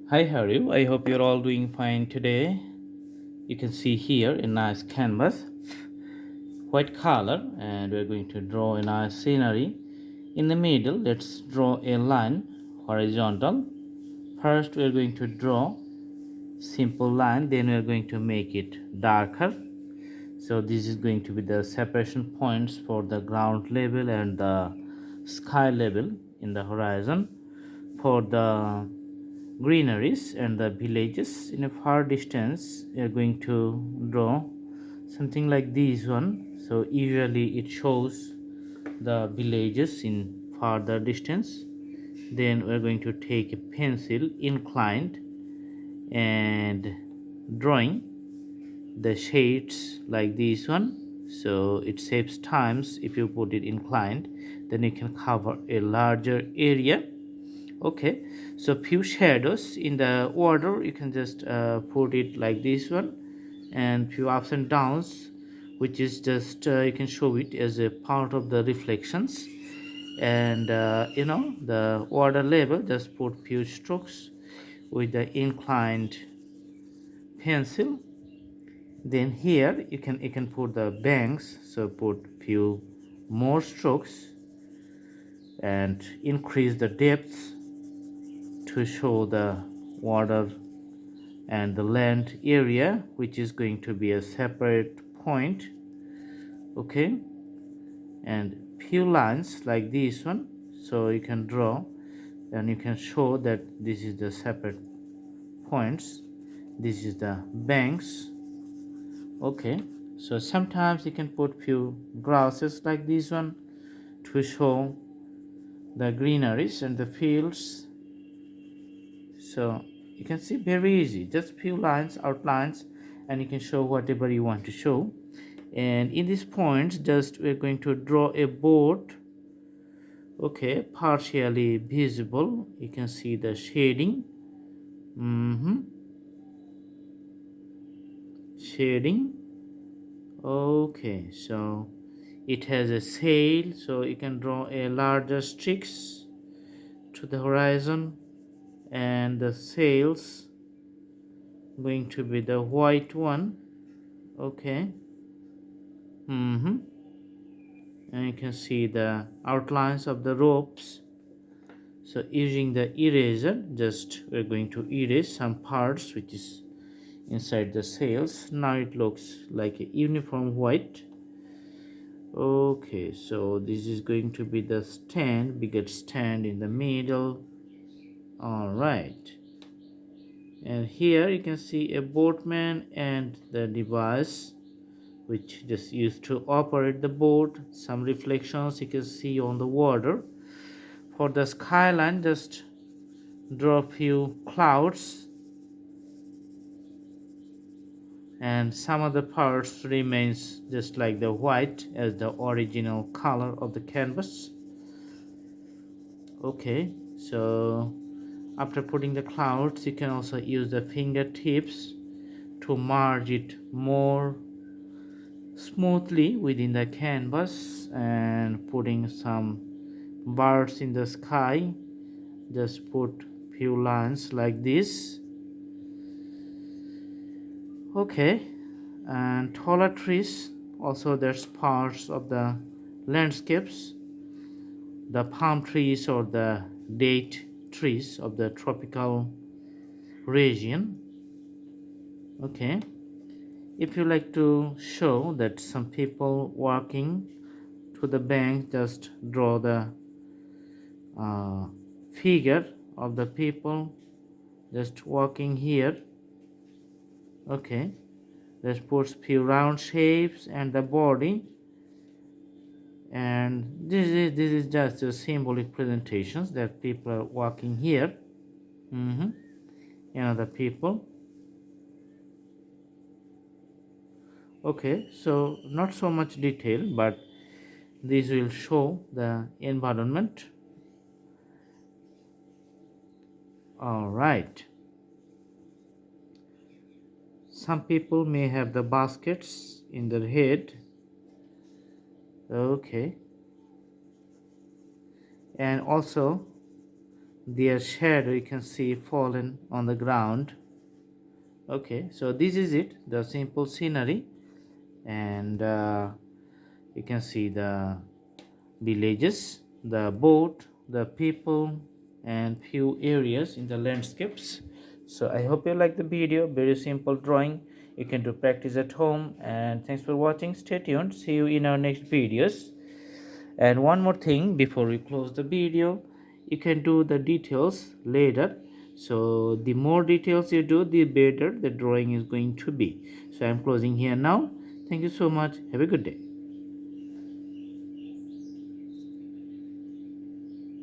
Hi, how are you? I hope you're all doing fine today. You can see here a nice canvas, white color, and we're going to draw a nice scenery. In the middle, let's draw a line, horizontal. First, we're going to draw simple line, then we're going to make it darker. So this is going to be the separation points for the ground level and the sky level in the horizon. For the greeneries and the villages in a far distance, we are going to draw something like this one. So usually it shows the villages in farther distance. Then we're going to take a pencil inclined and drawing the shades like this one. So it saves times. If you put it inclined, then you can cover a larger area. Okay, so few shadows in the order you can just put it like this one, and few ups and downs, which is just you can show it as a part of the reflections. And the order level, just put few strokes with the inclined pencil. Then here you can put the banks, so put few more strokes and increase the depth to show the water and the land area, which is going to be a separate point. Okay, and few lines like this one, so you can draw and you can show that this is the separate points, this is the banks. Okay, so sometimes you can put few grasses like this one to show the greeneries and the fields. So you can see very easy, just few lines, outlines, and you can show whatever you want to show. And in this point, just we're going to draw a board. Okay, partially visible, you can see the shading. Shading. Okay, so it has a sail, so you can draw a larger streaks to the horizon, and the sails going to be the white one. Okay. And you can see the outlines of the ropes. So using the eraser, just we're going to erase some parts which is inside the sails. Now it looks like a uniform white. Okay, so this is going to be the stand, bigger stand in the middle. All right, and here you can see a boatman and the device which just used to operate the boat. Some reflections you can see on the water. For the skyline, just draw a few clouds, and some of the parts remains just like the white as the original color of the canvas. Okay, so after putting the clouds, you can also use the fingertips to merge it more smoothly within the canvas, and putting some birds in the sky. Just put few lines like this. Okay, and taller trees, also there's parts of the landscapes, the palm trees or the date trees of the tropical region. Okay, if you like to show that some people walking to the bank, just draw the uh, figure of the people just walking here. Okay, let's put few round shapes and the body, and this is just a symbolic presentations that people are walking here. The people. Okay, so not so much detail, but this will show the environment. All right, some people may have the baskets in their head. Okay, and also their shadow you can see fallen on the ground. Okay, so this is it, the simple scenery. And you can see the villages, the boat, the people, and few areas in the landscapes. So I hope you like the video. Very simple drawing, you can do practice at home. And thanks for watching. Stay tuned, see you in our next videos. And one more thing before we close the video, you can do the details later. So the more details you do, the better the drawing is going to be. So I'm closing here now. Thank you so much. Have a good day.